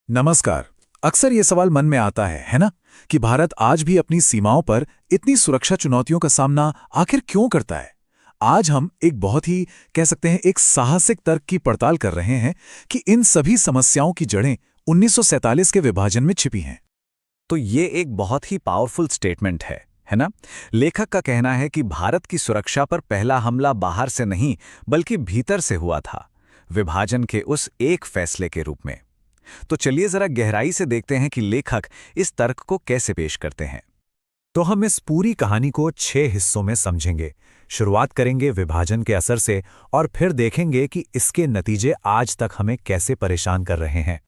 नमस्कार। अक्सर ये सवाल मन में आता है ना, कि भारत आज भी अपनी सीमाओं पर इतनी सुरक्षा चुनौतियों का सामना आखिर क्यों करता है। आज हम एक बहुत ही कह सकते हैं एक साहसिक तर्क की पड़ताल कर रहे हैं कि इन सभी समस्याओं की जड़ें 1947 के विभाजन में छिपी हैं। तो ये एक बहुत ही पावरफुल स्टेटमेंट है ना? लेखक का कहना है कि भारत की सुरक्षा पर पहला हमला बाहर से नहीं बल्कि भीतर से हुआ था, विभाजन के उस एक फैसले के रूप में। तो चलिए जरा गहराई से देखते हैं कि लेखक इस तर्क को कैसे पेश करते हैं। तो हम इस पूरी कहानी को 6 हिस्सों में समझेंगे। शुरुआत करेंगे विभाजन के असर से और फिर देखेंगे कि इसके नतीजे आज तक हमें कैसे परेशान कर रहे हैं।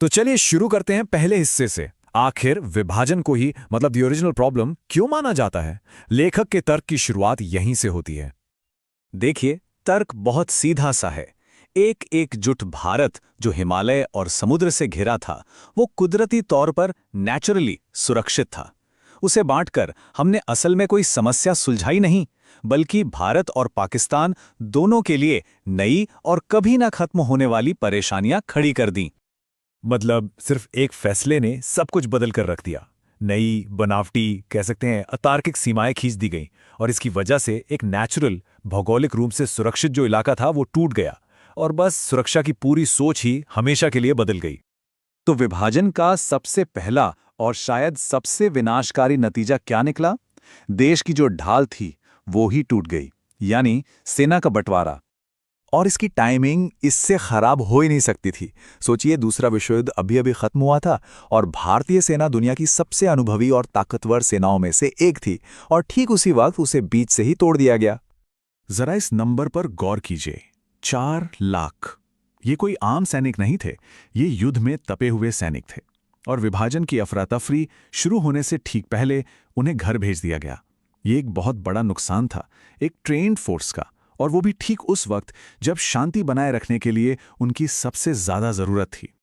तो चलिए शुरू करते हैं पहले हिस्से से। आखिर विभाजन को ही मतलब द ओरिजिनल प्रॉब्लम क्यों माना जाता है। लेखक के तर्क की शुरुआत यहीं से होती है। देखिए, तर्क बहुत सीधा सा है। एक एकजुट भारत जो हिमालय और समुद्र से घिरा था, वो कुदरती तौर पर नेचुरली सुरक्षित था। उसे बांटकर हमने असल में कोई समस्या सुलझाई नहीं, बल्कि भारत और पाकिस्तान दोनों के लिए नई और कभी ना खत्म होने वाली परेशानियां खड़ी कर दी। मतलब सिर्फ एक फैसले ने सब कुछ बदल कर रख दिया। नई बनावटी कह सकते हैं अतार्किक सीमाएं खींच दी गईं और इसकी वजह से एक नेचुरल भौगोलिक रूप से सुरक्षित जो इलाका था वो टूट गया और बस सुरक्षा की पूरी सोच ही हमेशा के लिए बदल गई। तो विभाजन का सबसे पहला और शायद सबसे विनाशकारी नतीजा क्या निकला? देश की जो ढाल थी वो ही टूट गई, यानी सेना का बंटवारा। और इसकी टाइमिंग इससे खराब हो ही नहीं सकती थी। सोचिए, दूसरा विश्व युद्ध अभी अभी खत्म हुआ था और भारतीय सेना दुनिया की सबसे अनुभवी और ताकतवर सेनाओं में से एक थी, और ठीक उसी वक्त उसे बीच से ही तोड़ दिया गया। जरा इस नंबर पर गौर कीजिए, 4 लाख। ये कोई आम सैनिक नहीं थे, ये युद्ध में तपे हुए सैनिक थे। और विभाजन की अफरा-तफरी शुरू होने से ठीक पहले उन्हें घर भेज दिया गया। ये एक बहुत बड़ा नुकसान था, एक ट्रेन्ड फोर्स का, और वो भी ठीक उस वक्त जब शांति बनाए रखने के लिए उनकी सबसे ज्यादा जरूरत थी।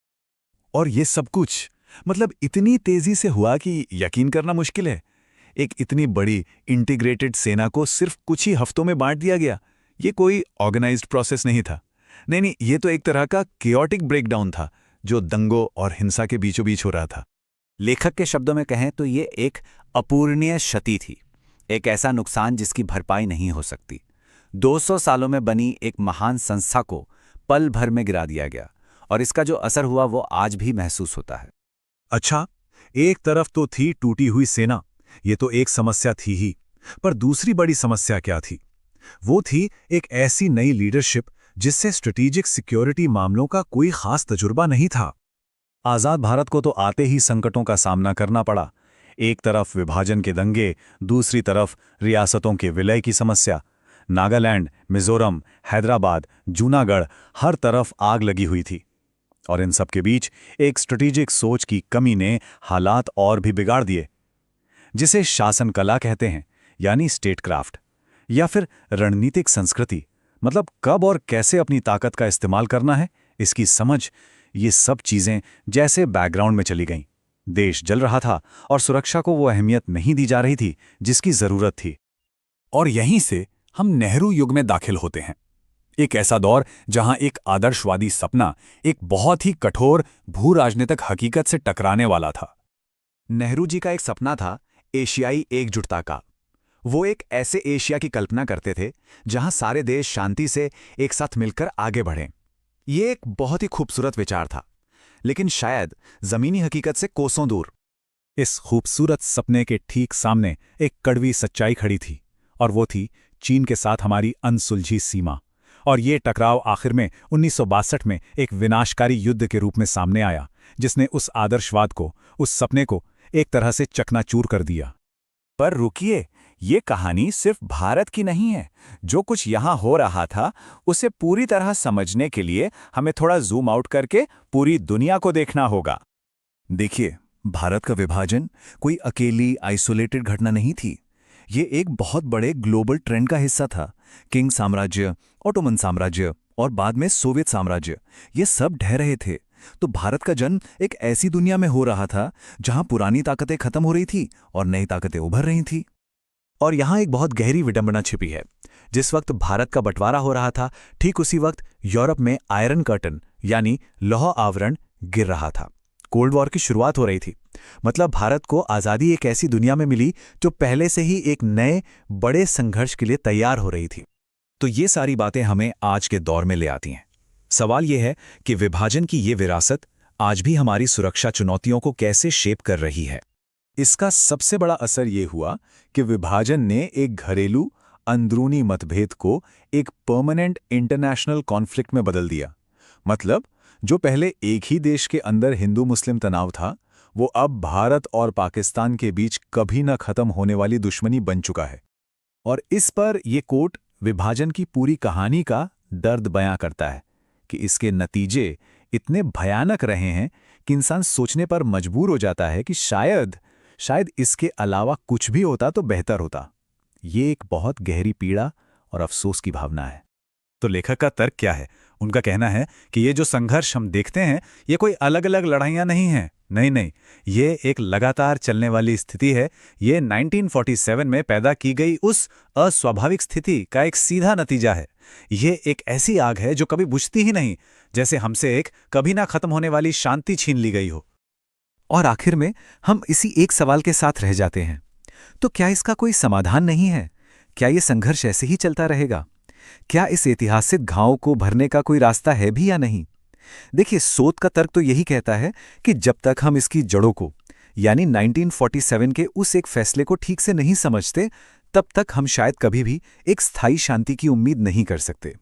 और ये सब कुछ मतलब इतनी तेजी से हुआ कि यकीन करना मुश्किल है। एक इतनी बड़ी इंटीग्रेटेड सेना को सिर्फ कुछ ही हफ्तों में बांट दिया गया। ये कोई ऑर्गेनाइज्ड प्रोसेस नहीं था। नहीं, ये तो एक तरह का केओटिक ब्रेकडाउन था जो दंगों और हिंसा के बीचों बीच हो रहा था। लेखक के शब्दों में कहें तो ये एक अपूरणीय क्षति थी, एक ऐसा नुकसान जिसकी भरपाई नहीं हो सकती। 200 सालों में बनी एक महान संस्था को पल भर में गिरा दिया गया, और इसका जो असर हुआ वो आज भी महसूस होता है। अच्छा, एक तरफ तो थी टूटी हुई सेना, ये तो एक समस्या थी ही, पर दूसरी बड़ी समस्या क्या थी? वो थी एक ऐसी नई लीडरशिप जिससे स्ट्रेटेजिक सिक्योरिटी मामलों का कोई खास तजुर्बा नहीं था। आज़ाद भारत को तो आते ही संकटों का सामना करना पड़ा। एक तरफ विभाजन के दंगे, दूसरी तरफ रियासतों के विलय की समस्या। नागालैंड, मिजोरम, हैदराबाद, जूनागढ़, हर तरफ आग लगी हुई थी। और इन सब के बीच एक स्ट्रेटेजिक सोच की कमी ने हालात और भी बिगाड़ दिए, जिसे शासन कला कहते हैं, यानी स्टेटक्राफ्ट, या फिर रणनीतिक संस्कृति। मतलब कब और कैसे अपनी ताकत का इस्तेमाल करना है, इसकी समझ। ये सब चीजें जैसे बैकग्राउंड में चली गईं। देश जल रहा था और सुरक्षा को वो अहमियत नहीं दी जा रही थी जिसकी जरूरत थी। और यहीं से हम नेहरू युग में दाखिल होते हैं। एक ऐसा दौर जहां एक आदर्शवादी सपना एक बहुत ही कठोर भू राजनीतिक हकीकत से टकराने वाला था। नेहरू जी का एक सपना था एशियाई एकजुटता का। वो एक ऐसे एशिया की कल्पना करते थे जहां सारे देश शांति से एक साथ मिलकर आगे बढ़ें। ये एक बहुत ही खूबसूरत विचार था, लेकिन शायद जमीनी हकीकत से कोसों दूर। इस खूबसूरत सपने के ठीक सामने एक कड़वी सच्चाई खड़ी थी, और वो थी चीन के साथ हमारी अनसुलझी सीमा। और ये टकराव आखिर में 1962 में एक विनाशकारी युद्ध के रूप में सामने आया, जिसने उस आदर्शवाद को, उस सपने को एक तरह से चकनाचूर कर दिया। पर रुकिए, ये कहानी सिर्फ भारत की नहीं है। जो कुछ यहाँ हो रहा था उसे पूरी तरह समझने के लिए हमें थोड़ा जूम आउट करके पूरी दुनिया को देखना होगा। देखिए, भारत का विभाजन कोई अकेली आइसोलेटेड घटना नहीं थी। ये एक बहुत बड़े ग्लोबल ट्रेंड का हिस्सा था। किंग साम्राज्य, ओटोमन साम्राज्य और बाद में सोवियत साम्राज्य, ये सब ढह रहे थे। तो भारत का जन्म एक ऐसी दुनिया में हो रहा था जहां पुरानी ताकतें खत्म हो रही थी और नई ताकतें उभर रही थी। और यहां एक बहुत गहरी विडंबना छिपी है। जिस वक्त भारत का बंटवारा हो रहा था, ठीक उसी वक्त यूरोप में आयरन कर्टन यानी लौह आवरण गिर रहा था। कोल्ड वॉर की शुरुआत हो रही थी। मतलब भारत को आज़ादी एक ऐसी दुनिया में मिली जो पहले से ही एक नए बड़े संघर्ष के लिए तैयार हो रही थी। तो ये सारी बातें हमें आज के दौर में ले आती हैं। सवाल ये है कि विभाजन की ये विरासत आज भी हमारी सुरक्षा चुनौतियों को कैसे शेप कर रही है। इसका सबसे बड़ा असर ये हुआ कि विभाजन ने एक घरेलू अंदरूनी मतभेद को एक परमानेंट इंटरनेशनल कॉन्फ्लिक्ट में बदल दिया। मतलब जो पहले एक ही देश के अंदर हिंदू मुस्लिम तनाव था, वो अब भारत और पाकिस्तान के बीच कभी न खत्म होने वाली दुश्मनी बन चुका है। और इस पर यह कोट विभाजन की पूरी कहानी का दर्द बयां करता है कि इसके नतीजे इतने भयानक रहे हैं कि इंसान सोचने पर मजबूर हो जाता है कि शायद इसके अलावा कुछ भी होता तो बेहतर होता। ये एक बहुत गहरी पीड़ा और अफसोस की भावना है। तो लेखक का तर्क क्या है? उनका कहना है कि ये जो संघर्ष हम देखते हैं, ये कोई अलग अलग लड़ाइयां नहीं हैं। नहीं, ये एक लगातार चलने वाली स्थिति है। ये 1947 में पैदा की गई उस अस्वाभाविक स्थिति का एक सीधा नतीजा है। ये एक ऐसी आग है जो कभी बुझती ही नहीं, जैसे हमसे एक कभी ना खत्म होने वाली शांति छीन ली गई हो। और आखिर में हम इसी एक सवाल के साथ रह जाते हैं, तो क्या इसका कोई समाधान नहीं है? क्या ये संघर्ष ऐसे ही चलता रहेगा? क्या इस ऐतिहासिक घाव को भरने का कोई रास्ता है भी या नहीं? देखिए, सोच का तर्क तो यही कहता है कि जब तक हम इसकी जड़ों को, यानी 1947 के उस एक फैसले को ठीक से नहीं समझते, तब तक हम शायद कभी भी एक स्थायी शांति की उम्मीद नहीं कर सकते।